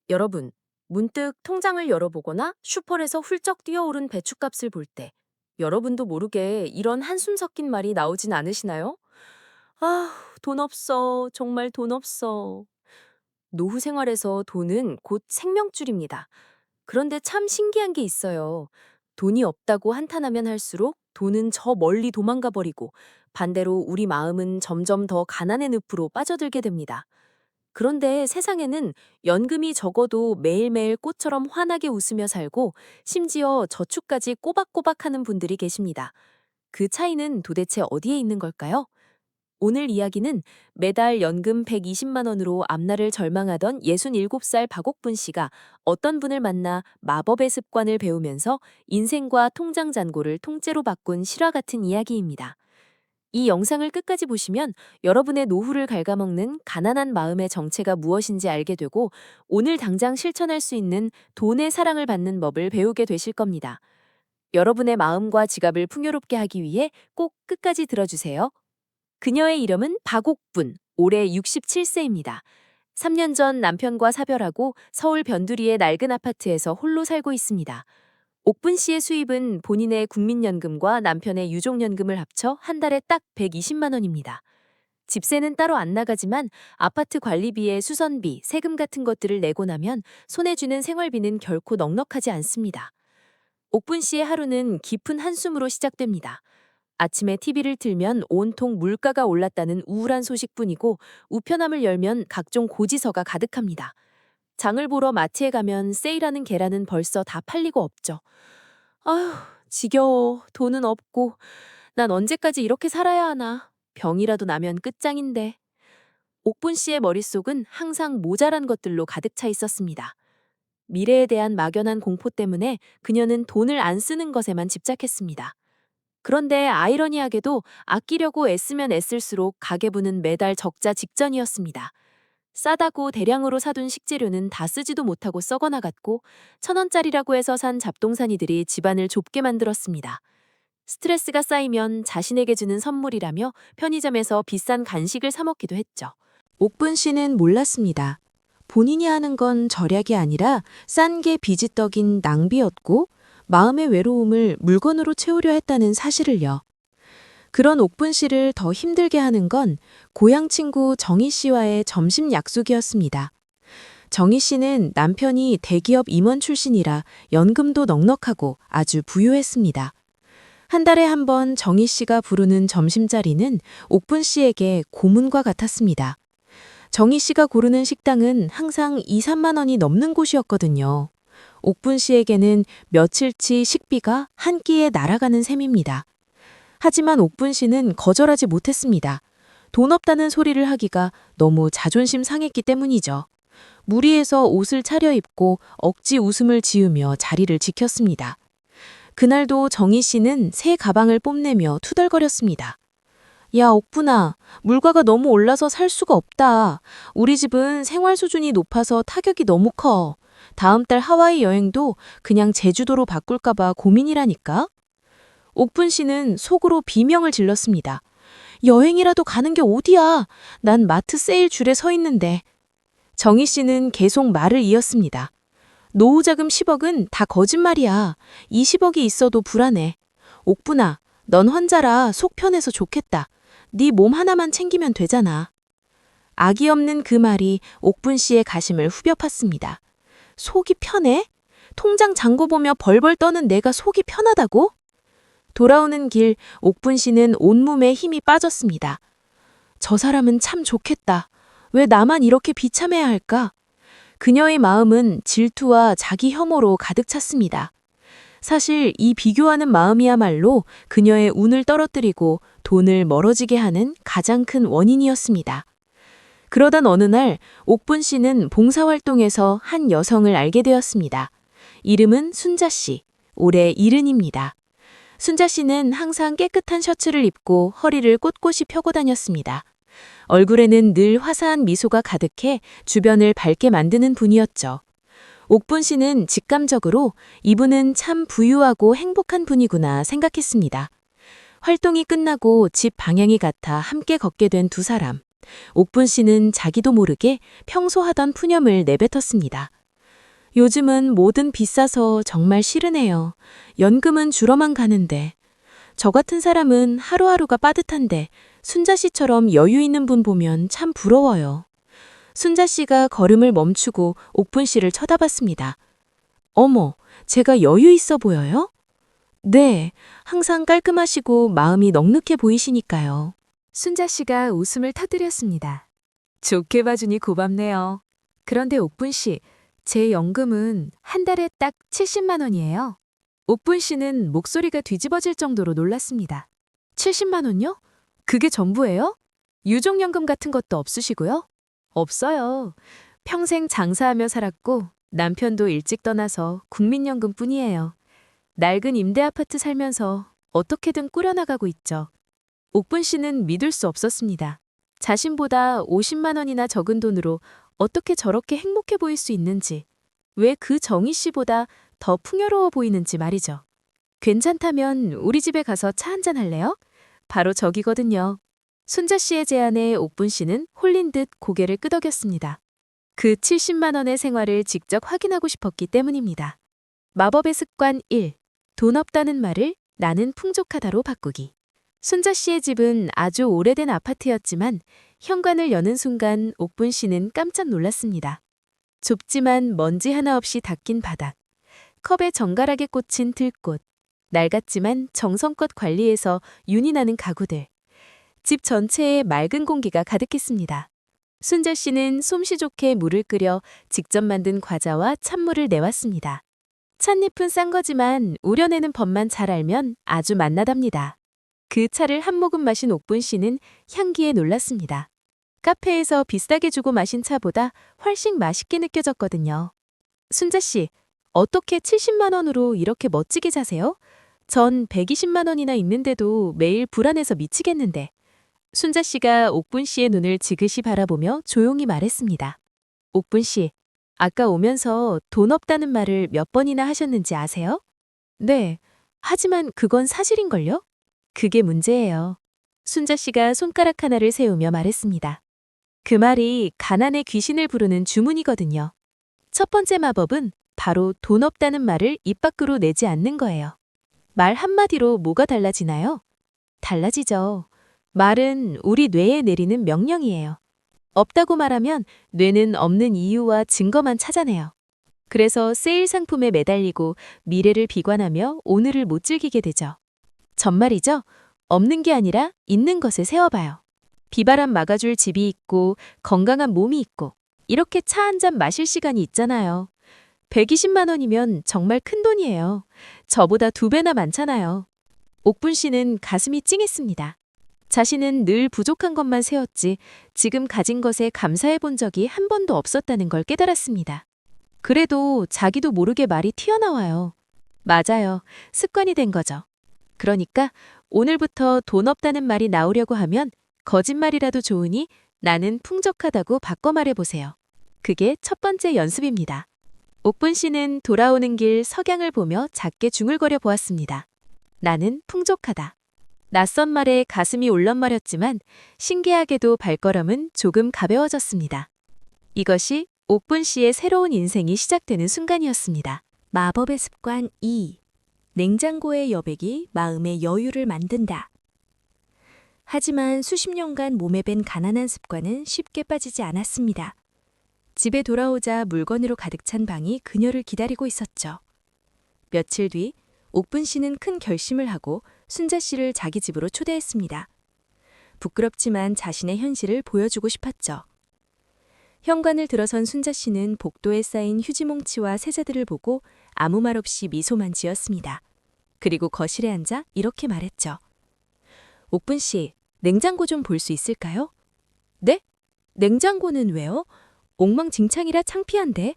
여러분, 문득 통장을 열어보거나 슈퍼에서 훌쩍 뛰어오른 배춧값을 볼 때 여러분도 모르게 이런 한숨 섞인 말이 나오진 않으시나요? 아, 돈 없어. 정말 돈 없어. 노후 생활에서 돈은 곧 생명줄입니다. 그런데 참 신기한 게 있어요. 돈이 없다고 한탄하면 할수록 돈은 저 멀리 도망가 버리고 반대로 우리 마음은 점점 더 가난의 늪으로 빠져들게 됩니다. 그런데 세상에는 연금이 적어도 매일매일 꽃처럼 환하게 웃으며 살고 심지어 저축까지 꼬박꼬박 하는 분들이 계십니다. 그 차이는 도대체 어디에 있는 걸까요? 오늘 이야기는 매달 연금 120만 원으로 앞날을 절망하던 67살 박옥분 씨가 어떤 분을 만나 마법의 습관을 배우면서 인생과 통장 잔고를 통째로 바꾼 실화 같은 이야기입니다. 이 영상을 끝까지 보시면 여러분의 노후를 갉아먹는 가난한 마음의 정체가 무엇인지 알게 되고 오늘 당장 실천할 수 있는 돈의 사랑을 받는 법을 배우게 되실 겁니다. 여러분의 마음과 지갑을 풍요롭게 하기 위해 꼭 끝까지 들어주세요. 그녀의 이름은 박옥분, 올해 67세입니다. 3년 전 남편과 사별하고 서울 변두리의 낡은 아파트에서 홀로 살고 있습니다. 옥분 씨의 수입은 본인의 국민연금과 남편의 유족연금을 합쳐 한 달에 딱 120만 원입니다. 집세는 따로 안 나가지만 아파트 관리비에 수선비, 세금 같은 것들을 내고 나면 손에 쥐는 생활비는 결코 넉넉하지 않습니다. 옥분 씨의 하루는 깊은 한숨으로 시작됩니다. 아침에 TV를 틀면 온통 물가가 올랐다는 우울한 소식뿐이고 우편함을 열면 각종 고지서가 가득합니다. 장을 보러 마트에 가면 세일하는 계란은 벌써 다 팔리고 없죠. 아휴, 지겨워. 돈은 없고. 난 언제까지 이렇게 살아야 하나. 병이라도 나면 끝장인데. 옥분 씨의 머릿속은 항상 모자란 것들로 가득 차 있었습니다. 미래에 대한 막연한 공포 때문에 그녀는 돈을 안 쓰는 것에만 집착했습니다. 그런데 아이러니하게도 아끼려고 애쓰면 애쓸수록 가계부는 매달 적자 직전이었습니다. 싸다고 대량으로 사둔 식재료는 다 쓰지도 못하고 썩어나갔고 1,000원짜리라고 해서 산 잡동사니들이 집안을 좁게 만들었습니다. 스트레스가 쌓이면 자신에게 주는 선물이라며 편의점에서 비싼 간식을 사 먹기도 했죠. 옥분 씨는 몰랐습니다. 본인이 하는 건 절약이 아니라 싼 게 빚이 떡인 낭비였고 마음의 외로움을 물건으로 채우려 했다는 사실을요. 그런 옥분 씨를 더 힘들게 하는 건 고향 친구 정희 씨와의 점심 약속이었습니다. 정희 씨는 남편이 대기업 임원 출신이라 연금도 넉넉하고 아주 부유했습니다. 한 달에 한 번 정희 씨가 부르는 점심자리는 옥분 씨에게 고문과 같았습니다. 정희 씨가 고르는 식당은 항상 2, 3만 원이 넘는 곳이었거든요. 옥분 씨에게는 며칠치 식비가 한 끼에 날아가는 셈입니다. 하지만 옥분 씨는 거절하지 못했습니다. 돈 없다는 소리를 하기가 너무 자존심 상했기 때문이죠. 무리해서 옷을 차려입고 억지 웃음을 지으며 자리를 지켰습니다. 그날도 정희 씨는 새 가방을 뽐내며 투덜거렸습니다. 야, 옥분아, 물가가 너무 올라서 살 수가 없다. 우리 집은 생활 수준이 높아서 타격이 너무 커. 다음 달 하와이 여행도 그냥 제주도로 바꿀까봐 고민이라니까? 옥분 씨는 속으로 비명을 질렀습니다. 여행이라도 가는 게 어디야? 난 마트 세일 줄에 서 있는데. 정희 씨는 계속 말을 이었습니다. 노후자금 10억은 다 거짓말이야. 20억이 있어도 불안해. 옥분아, 넌 혼자라 속 편해서 좋겠다. 네 몸 하나만 챙기면 되잖아. 악이 없는 그 말이 옥분 씨의 가심을 후벼 팠습니다. 속이 편해? 통장 잔고 보며 벌벌 떠는 내가 속이 편하다고? 돌아오는 길 옥분 씨는 온몸에 힘이 빠졌습니다. 저 사람은 참 좋겠다. 왜 나만 이렇게 비참해야 할까? 그녀의 마음은 질투와 자기 혐오로 가득 찼습니다. 사실 이 비교하는 마음이야말로 그녀의 운을 떨어뜨리고 돈을 멀어지게 하는 가장 큰 원인이었습니다. 그러던 어느 날 옥분 씨는 봉사활동에서 한 여성을 알게 되었습니다. 이름은 순자 씨, 올해 70입니다. 순자 씨는 항상 깨끗한 셔츠를 입고 허리를 꼿꼿이 펴고 다녔습니다. 얼굴에는 늘 화사한 미소가 가득해 주변을 밝게 만드는 분이었죠. 옥분 씨는 직감적으로 이분은 참 부유하고 행복한 분이구나 생각했습니다. 활동이 끝나고 집 방향이 같아 함께 걷게 된 두 사람. 옥분 씨는 자기도 모르게 평소 하던 푸념을 내뱉었습니다. 요즘은 뭐든 비싸서 정말 싫으네요. 연금은 줄어만 가는데. 저 같은 사람은 하루하루가 빠듯한데 순자 씨처럼 여유 있는 분 보면 참 부러워요. 순자 씨가 걸음을 멈추고 옥분 씨를 쳐다봤습니다. 어머, 제가 여유 있어 보여요? 네, 항상 깔끔하시고 마음이 넉넉해 보이시니까요. 순자 씨가 웃음을 터뜨렸습니다. 좋게 봐주니 고맙네요. 그런데 옥분 씨, 제 연금은 한 달에 딱 70만 원이에요. 옥분 씨는 목소리가 뒤집어질 정도로 놀랐습니다. 70만 원요? 그게 전부예요? 유족연금 같은 것도 없으시고요? 없어요. 평생 장사하며 살았고 남편도 일찍 떠나서 국민연금뿐이에요. 낡은 임대 아파트 살면서 어떻게든 꾸려나가고 있죠. 옥분 씨는 믿을 수 없었습니다. 자신보다 50만 원이나 적은 돈으로 어떻게 저렇게 행복해 보일 수 있는지, 왜 그 정희 씨보다 더 풍요로워 보이는지 말이죠. 괜찮다면 우리 집에 가서 차 한잔 할래요? 바로 저기거든요. 순자 씨의 제안에 옥분 씨는 홀린 듯 고개를 끄덕였습니다. 그 70만 원의 생활을 직접 확인하고 싶었기 때문입니다. 마법의 습관 1. 돈 없다는 말을 나는 풍족하다로 바꾸기. 순자 씨의 집은 아주 오래된 아파트였지만 현관을 여는 순간 옥분 씨는 깜짝 놀랐습니다. 좁지만 먼지 하나 없이 닦인 바닥, 컵에 정갈하게 꽂힌 들꽃, 낡았지만 정성껏 관리해서 윤이 나는 가구들. 집 전체에 맑은 공기가 가득했습니다. 순자 씨는 솜씨 좋게 물을 끓여 직접 만든 과자와 찬물을 내왔습니다. 찻잎은 싼 거지만 우려내는 법만 잘 알면 아주 맛나답니다. 그 차를 한 모금 마신 옥분 씨는 향기에 놀랐습니다. 카페에서 비싸게 주고 마신 차보다 훨씬 맛있게 느껴졌거든요. 순자 씨, 어떻게 70만 원으로 이렇게 멋지게 사세요? 전 120만 원이나 있는데도 매일 불안해서 미치겠는데. 순자 씨가 옥분 씨의 눈을 지그시 바라보며 조용히 말했습니다. 옥분 씨, 아까 오면서 돈 없다는 말을 몇 번이나 하셨는지 아세요? 네, 하지만 그건 사실인걸요? 그게 문제예요. 순자 씨가 손가락 하나를 세우며 말했습니다. 그 말이 가난의 귀신을 부르는 주문이거든요. 첫 번째 마법은 바로 돈 없다는 말을 입 밖으로 내지 않는 거예요. 말 한마디로 뭐가 달라지나요? 달라지죠. 말은 우리 뇌에 내리는 명령이에요. 없다고 말하면 뇌는 없는 이유와 증거만 찾아내요. 그래서 세일 상품에 매달리고 미래를 비관하며 오늘을 못 즐기게 되죠. 전말이죠. 없는 게 아니라 있는 것을 세워봐요. 비바람 막아줄 집이 있고 건강한 몸이 있고 이렇게 차 한 잔 마실 시간이 있잖아요. 120만 원이면 정말 큰 돈이에요. 저보다 2배나 많잖아요. 옥분 씨는 가슴이 찡했습니다. 자신은 늘 부족한 것만 세웠지 지금 가진 것에 감사해 본 적이 한 번도 없었다는 걸 깨달았습니다. 그래도 자기도 모르게 말이 튀어나와요. 맞아요. 습관이 된 거죠. 그러니까 오늘부터 돈 없다는 말이 나오려고 하면 거짓말이라도 좋으니 나는 풍족하다고 바꿔 말해보세요. 그게 첫 번째 연습입니다. 옥분 씨는 돌아오는 길 석양을 보며 작게 중얼거려 보았습니다. 나는 풍족하다. 낯선 말에 가슴이 울렁거렸지만 신기하게도 발걸음은 조금 가벼워졌습니다. 이것이 옥분 씨의 새로운 인생이 시작되는 순간이었습니다. 마법의 습관 2. 냉장고의 여백이 마음의 여유를 만든다. 하지만 수십 년간 몸에 밴 가난한 습관은 쉽게 빠지지 않았습니다. 집에 돌아오자 물건으로 가득 찬 방이 그녀를 기다리고 있었죠. 며칠 뒤 옥분 씨는 큰 결심을 하고 순자 씨를 자기 집으로 초대했습니다. 부끄럽지만 자신의 현실을 보여주고 싶었죠. 현관을 들어선 순자 씨는 복도에 쌓인 휴지뭉치와 세제들을 보고 아무 말 없이 미소만 지었습니다. 그리고 거실에 앉아 이렇게 말했죠. 옥분 씨, 냉장고 좀 볼 수 있을까요? 네? 냉장고는 왜요? 엉망진창이라 창피한데.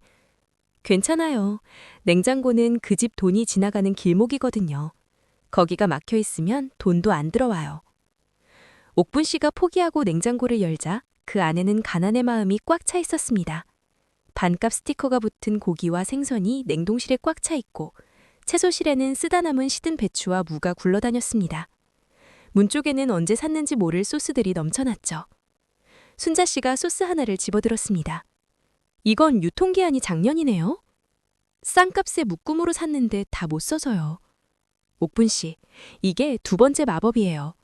괜찮아요. 냉장고는 그 집 돈이 지나가는 길목이거든요. 거기가 막혀 있으면 돈도 안 들어와요. 옥분 씨가 포기하고 냉장고를 열자 그 안에는 가난의 마음이 꽉 차 있었습니다. 반값 스티커가 붙은 고기와 생선이 냉동실에 꽉 차 있고 채소실에는 쓰다 남은 시든 배추와 무가 굴러다녔습니다. 문 쪽에는 언제 샀는지 모를 소스들이 넘쳐났죠. 순자 씨가 소스 하나를 집어들었습니다. 이건 유통기한이 작년이네요. 싼 값에 묶음으로 샀는데 다 못 써서요. 옥분 씨, 이게 두 번째 마법이에요.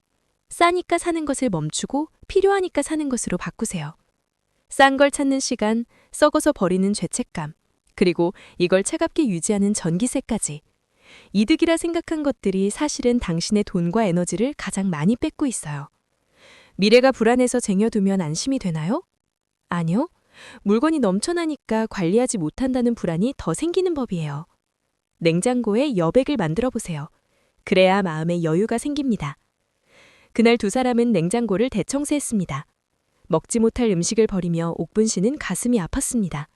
싸니까 사는 것을 멈추고 필요하니까 사는 것으로 바꾸세요. 싼 걸 찾는 시간, 썩어서 버리는 죄책감, 그리고 이걸 차갑게 유지하는 전기세까지. 이득이라 생각한 것들이 사실은 당신의 돈과 에너지를 가장 많이 뺏고 있어요. 미래가 불안해서 쟁여두면 안심이 되나요? 아니요. 물건이 넘쳐나니까 관리하지 못한다는 불안이 더 생기는 법이에요. 냉장고에 여백을 만들어 보세요. 그래야 마음에 여유가 생깁니다. 그날 두 사람은 냉장고를 대청소했습니다. 먹지 못할 음식을 버리며 옥분 씨는 가슴이 아팠습니다.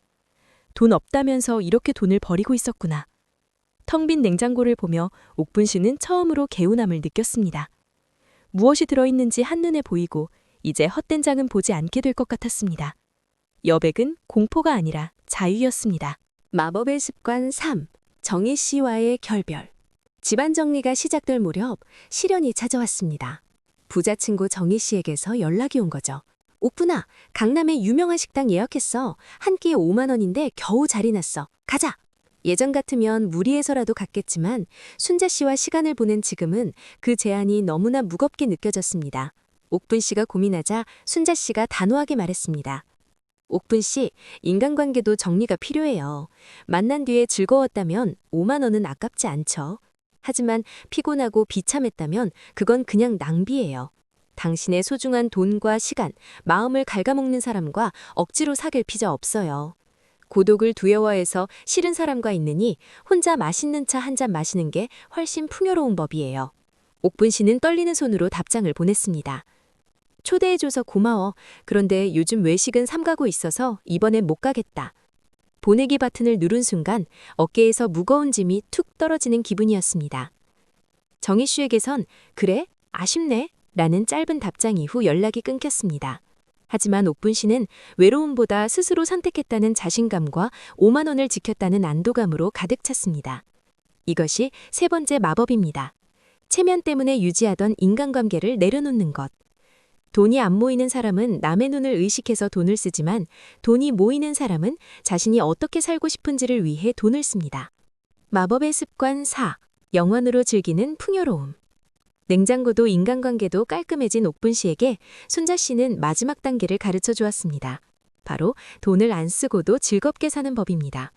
돈 없다면서 이렇게 돈을 버리고 있었구나. 텅 빈 냉장고를 보며 옥분 씨는 처음으로 개운함을 느꼈습니다. 무엇이 들어있는지 한눈에 보이고 이제 헛된 장은 보지 않게 될 것 같았습니다. 여백은 공포가 아니라 자유였습니다. 마법의 습관 3. 정희 씨와의 결별. 집안 정리가 시작될 무렵 시련이 찾아왔습니다. 부자 친구 정희 씨에게서 연락이 온 거죠. 옥분아, 강남에 유명한 식당 예약했어. 한 끼에 5만 원인데 겨우 자리 났어. 가자! 예전 같으면 무리해서라도 갔겠지만 순자 씨와 시간을 보낸 지금은 그 제안이 너무나 무겁게 느껴졌습니다. 옥분 씨가 고민하자 순자 씨가 단호하게 말했습니다. 옥분 씨, 인간관계도 정리가 필요해요. 만난 뒤에 즐거웠다면 5만 원은 아깝지 않죠. 하지만 피곤하고 비참했다면 그건 그냥 낭비예요. 당신의 소중한 돈과 시간, 마음을 갉아먹는 사람과 억지로 사귈 필요 없어요. 고독을 두려워해서 싫은 사람과 있느니 혼자 맛있는 차 한 잔 마시는 게 훨씬 풍요로운 법이에요. 옥분 씨는 떨리는 손으로 답장을 보냈습니다. 초대해줘서 고마워. 그런데 요즘 외식은 삼가고 있어서 이번엔 못 가겠다. 보내기 버튼을 누른 순간 어깨에서 무거운 짐이 툭 떨어지는 기분이었습니다. 정희 씨에게선 그래? 아쉽네? 라는 짧은 답장 이후 연락이 끊겼습니다. 하지만 옥분 씨는 외로움보다 스스로 선택했다는 자신감과 5만 원을 지켰다는 안도감으로 가득 찼습니다. 이것이 세 번째 마법입니다. 체면 때문에 유지하던 인간관계를 내려놓는 것. 돈이 안 모이는 사람은 남의 눈을 의식해서 돈을 쓰지만 돈이 모이는 사람은 자신이 어떻게 살고 싶은지를 위해 돈을 씁니다. 마법의 습관 4. 영원으로 즐기는 풍요로움. 냉장고도 인간관계도 깔끔해진 옥분 씨에게 순자 씨는 마지막 단계를 가르쳐 주었습니다. 바로 돈을 안 쓰고도 즐겁게 사는 법입니다.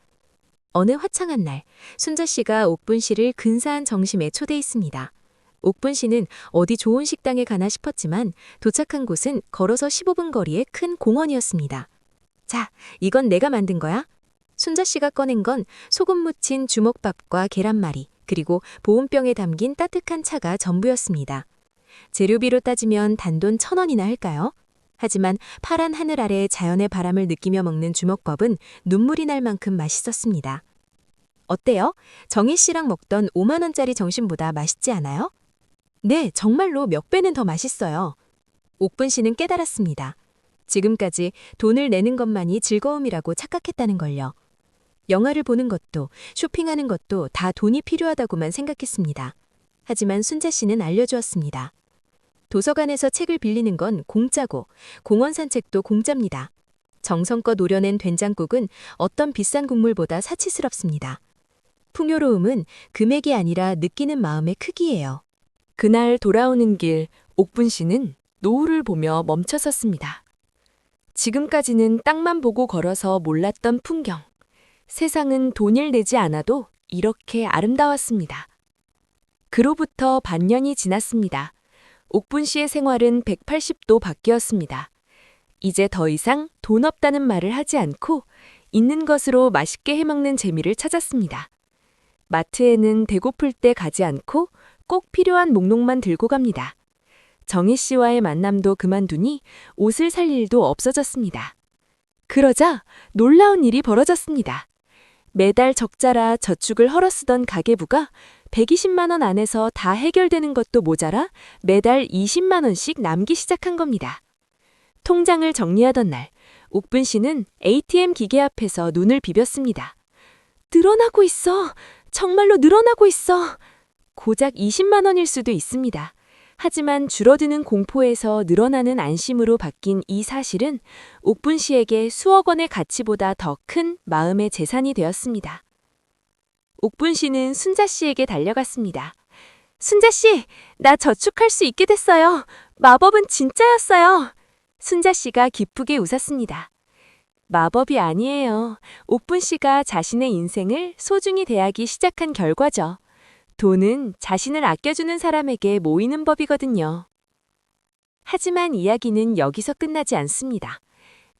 어느 화창한 날, 순자 씨가 옥분 씨를 근사한 정심에 초대했습니다. 옥분 씨는 어디 좋은 식당에 가나 싶었지만 도착한 곳은 걸어서 15분 거리의 큰 공원이었습니다. 자, 이건 내가 만든 거야. 순자 씨가 꺼낸 건 소금 묻힌 주먹밥과 계란말이, 그리고 보온병에 담긴 따뜻한 차가 전부였습니다. 재료비로 따지면 단돈 1,000원이나 할까요? 하지만 파란 하늘 아래 자연의 바람을 느끼며 먹는 주먹밥은 눈물이 날 만큼 맛있었습니다. 어때요? 정희 씨랑 먹던 5만 원짜리 점심보다 맛있지 않아요? 네, 정말로 몇 배는 더 맛있어요. 옥분 씨는 깨달았습니다. 지금까지 돈을 내는 것만이 즐거움이라고 착각했다는 걸요. 영화를 보는 것도 쇼핑하는 것도 다 돈이 필요하다고만 생각했습니다. 하지만 순자 씨는 알려주었습니다. 도서관에서 책을 빌리는 건 공짜고 공원 산책도 공짜입니다. 정성껏 우려낸 된장국은 어떤 비싼 국물보다 사치스럽습니다. 풍요로움은 금액이 아니라 느끼는 마음의 크기예요. 그날 돌아오는 길, 옥분 씨는 노을을 보며 멈춰섰습니다. 지금까지는 땅만 보고 걸어서 몰랐던 풍경. 세상은 돈을 내지 않아도 이렇게 아름다웠습니다. 그로부터 반년이 지났습니다. 옥분 씨의 생활은 180도 바뀌었습니다. 이제 더 이상 돈 없다는 말을 하지 않고 있는 것으로 맛있게 해먹는 재미를 찾았습니다. 마트에는 배고플 때 가지 않고 꼭 필요한 목록만 들고 갑니다. 정희 씨와의 만남도 그만두니 옷을 살 일도 없어졌습니다. 그러자 놀라운 일이 벌어졌습니다. 매달 적자라 저축을 헐어쓰던 가계부가 120만 원 안에서 다 해결되는 것도 모자라 매달 20만 원씩 남기 시작한 겁니다. 통장을 정리하던 날, 옥분 씨는 ATM 기계 앞에서 눈을 비볐습니다. 늘어나고 있어. 정말로 늘어나고 있어. 고작 20만 원일 수도 있습니다. 하지만 줄어드는 공포에서 늘어나는 안심으로 바뀐 이 사실은 옥분 씨에게 수억 원의 가치보다 더 큰 마음의 재산이 되었습니다. 옥분 씨는 순자 씨에게 달려갔습니다. 순자 씨, 나 저축할 수 있게 됐어요. 마법은 진짜였어요. 순자 씨가 기쁘게 웃었습니다. 마법이 아니에요. 옥분 씨가 자신의 인생을 소중히 대하기 시작한 결과죠. 돈은 자신을 아껴주는 사람에게 모이는 법이거든요. 하지만 이야기는 여기서 끝나지 않습니다.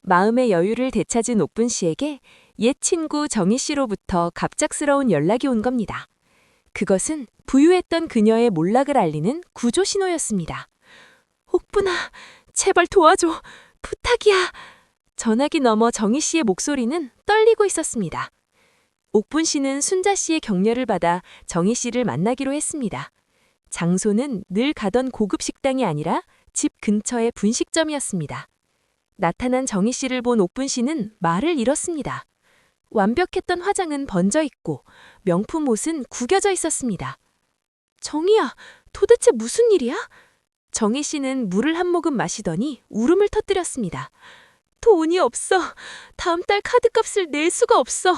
마음의 여유를 되찾은 옥분 씨에게 옛 친구 정희 씨로부터 갑작스러운 연락이 온 겁니다. 그것은 부유했던 그녀의 몰락을 알리는 구조 신호였습니다. 옥분아, 제발 도와줘. 부탁이야. 전화기 너머 정희 씨의 목소리는 떨리고 있었습니다. 옥분 씨는 순자 씨의 격려를 받아 정희 씨를 만나기로 했습니다. 장소는 늘 가던 고급 식당이 아니라 집 근처의 분식점이었습니다. 나타난 정희 씨를 본 옥분 씨는 말을 잃었습니다. 완벽했던 화장은 번져 있고 명품 옷은 구겨져 있었습니다. 정희야, 도대체 무슨 일이야? 정희 씨는 물을 한 모금 마시더니 울음을 터뜨렸습니다. 돈이 없어. 다음 달 카드값을 낼 수가 없어.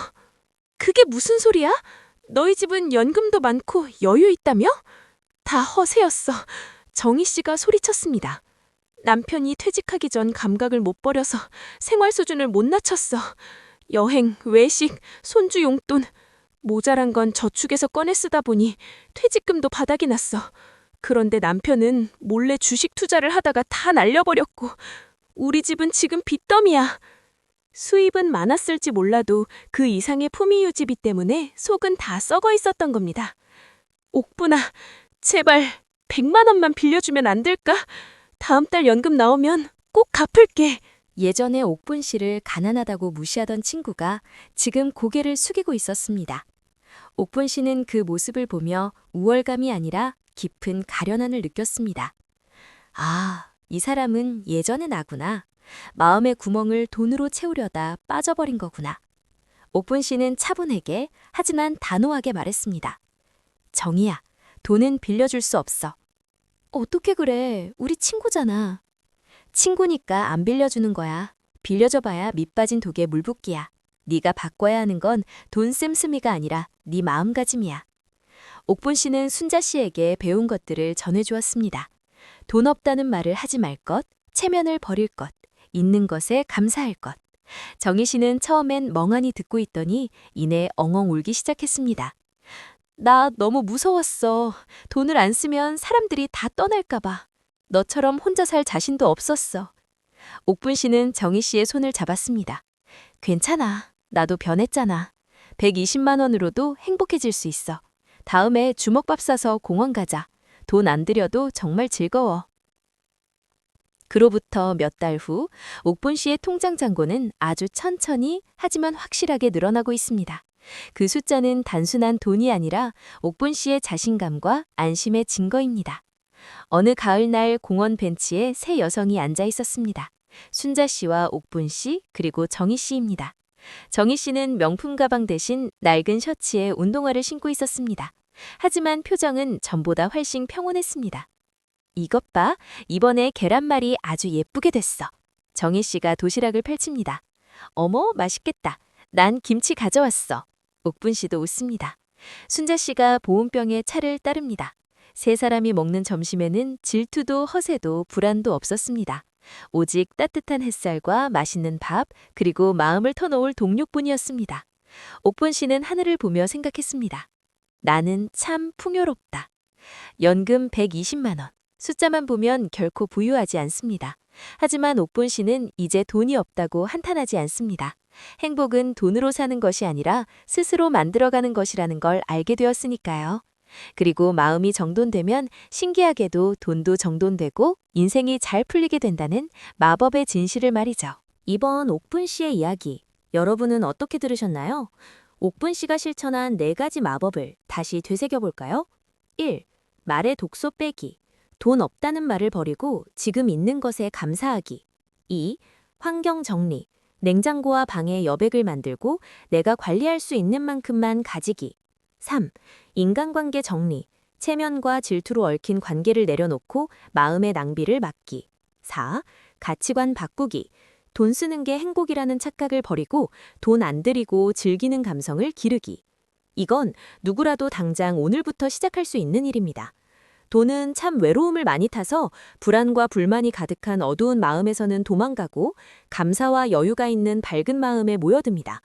그게 무슨 소리야? 너희 집은 연금도 많고 여유 있다며? 다 허세였어. 정희 씨가 소리쳤습니다. 남편이 퇴직하기 전 감각을 못 버려서 생활 수준을 못 낮췄어. 여행, 외식, 손주 용돈, 모자란 건 저축해서 꺼내 쓰다 보니 퇴직금도 바닥이 났어. 그런데 남편은 몰래 주식 투자를 하다가 다 날려버렸고 우리 집은 지금 빚더미야. 수입은 많았을지 몰라도 그 이상의 품위 유지비 때문에 속은 다 썩어 있었던 겁니다. 옥분아, 제발 100만 원만 빌려주면 안 될까? 다음 달 연금 나오면 꼭 갚을게. 예전에 옥분 씨를 가난하다고 무시하던 친구가 지금 고개를 숙이고 있었습니다. 옥분 씨는 그 모습을 보며 우월감이 아니라 깊은 가련함을 느꼈습니다. 아, 이 사람은 예전의 나구나. 마음의 구멍을 돈으로 채우려다 빠져버린 거구나. 옥분 씨는 차분하게 하지만 단호하게 말했습니다. 정희야, 돈은 빌려줄 수 없어. 어떻게 그래? 우리 친구잖아. 친구니까 안 빌려주는 거야. 빌려줘봐야 밑 빠진 독에 물 붓기야. 네가 바꿔야 하는 건 돈 씀씀이가 아니라 네 마음가짐이야. 옥분 씨는 순자 씨에게 배운 것들을 전해주었습니다. 돈 없다는 말을 하지 말 것, 체면을 버릴 것, 있는 것에 감사할 것. 정희 씨는 처음엔 멍하니 듣고 있더니 이내 엉엉 울기 시작했습니다. 나 너무 무서웠어. 돈을 안 쓰면 사람들이 다 떠날까 봐. 너처럼 혼자 살 자신도 없었어. 옥분 씨는 정희 씨의 손을 잡았습니다. 괜찮아. 나도 변했잖아. 120만 원으로도 행복해질 수 있어. 다음에 주먹밥 사서 공원 가자. 돈 안 들여도 정말 즐거워. 그로부터 몇 달 후 옥분 씨의 통장 잔고는 아주 천천히 하지만 확실하게 늘어나고 있습니다. 그 숫자는 단순한 돈이 아니라 옥분 씨의 자신감과 안심의 증거입니다. 어느 가을날 공원 벤치에 세 여성이 앉아 있었습니다. 순자 씨와 옥분 씨 그리고 정희 씨입니다. 정희 씨는 명품 가방 대신 낡은 셔츠에 운동화를 신고 있었습니다. 하지만 표정은 전보다 훨씬 평온했습니다. 이것 봐, 이번에 계란말이 아주 예쁘게 됐어. 정희 씨가 도시락을 펼칩니다. 어머, 맛있겠다. 난 김치 가져왔어. 옥분 씨도 웃습니다. 순자 씨가 보온병에 차를 따릅니다. 세 사람이 먹는 점심에는 질투도 허세도 불안도 없었습니다. 오직 따뜻한 햇살과 맛있는 밥, 그리고 마음을 터놓을 동료뿐이었습니다. 옥분 씨는 하늘을 보며 생각했습니다. 나는 참 풍요롭다. 연금 120만 원. 숫자만 보면 결코 부유하지 않습니다. 하지만 옥분 씨는 이제 돈이 없다고 한탄하지 않습니다. 행복은 돈으로 사는 것이 아니라 스스로 만들어가는 것이라는 걸 알게 되었으니까요. 그리고 마음이 정돈되면 신기하게도 돈도 정돈되고 인생이 잘 풀리게 된다는 마법의 진실을 말이죠. 이번 옥분 씨의 이야기, 여러분은 어떻게 들으셨나요? 옥분 씨가 실천한 4가지 마법을 다시 되새겨볼까요? 1. 말의 독소 빼기. 돈 없다는 말을 버리고 지금 있는 것에 감사하기. 2. 환경 정리. 냉장고와 방에 여백을 만들고 내가 관리할 수 있는 만큼만 가지기. 3. 인간관계 정리. 체면과 질투로 얽힌 관계를 내려놓고 마음의 낭비를 막기. 4. 가치관 바꾸기. 돈 쓰는 게 행복이라는 착각을 버리고 돈 안 들이고 즐기는 감성을 기르기. 이건 누구라도 당장 오늘부터 시작할 수 있는 일입니다. 돈은 참 외로움을 많이 타서 불안과 불만이 가득한 어두운 마음에서는 도망가고 감사와 여유가 있는 밝은 마음에 모여듭니다.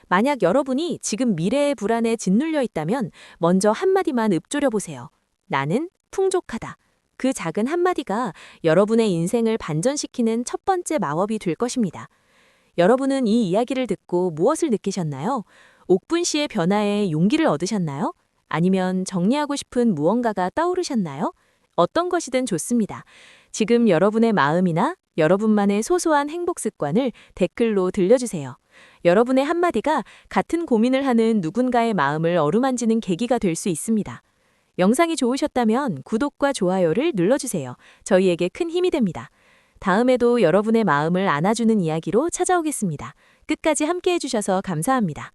만약 여러분이 지금 미래의 불안에 짓눌려 있다면 먼저 한마디만 읊조려 보세요. 나는 풍족하다. 그 작은 한마디가 여러분의 인생을 반전시키는 첫 번째 마법이 될 것입니다. 여러분은 이 이야기를 듣고 무엇을 느끼셨나요? 옥분 씨의 변화에 용기를 얻으셨나요? 아니면 정리하고 싶은 무언가가 떠오르셨나요? 어떤 것이든 좋습니다. 지금 여러분의 마음이나 여러분만의 소소한 행복 습관을 댓글로 들려주세요. 여러분의 한마디가 같은 고민을 하는 누군가의 마음을 어루만지는 계기가 될 수 있습니다. 영상이 좋으셨다면 구독과 좋아요를 눌러주세요. 저희에게 큰 힘이 됩니다. 다음에도 여러분의 마음을 안아주는 이야기로 찾아오겠습니다. 끝까지 함께 해주셔서 감사합니다.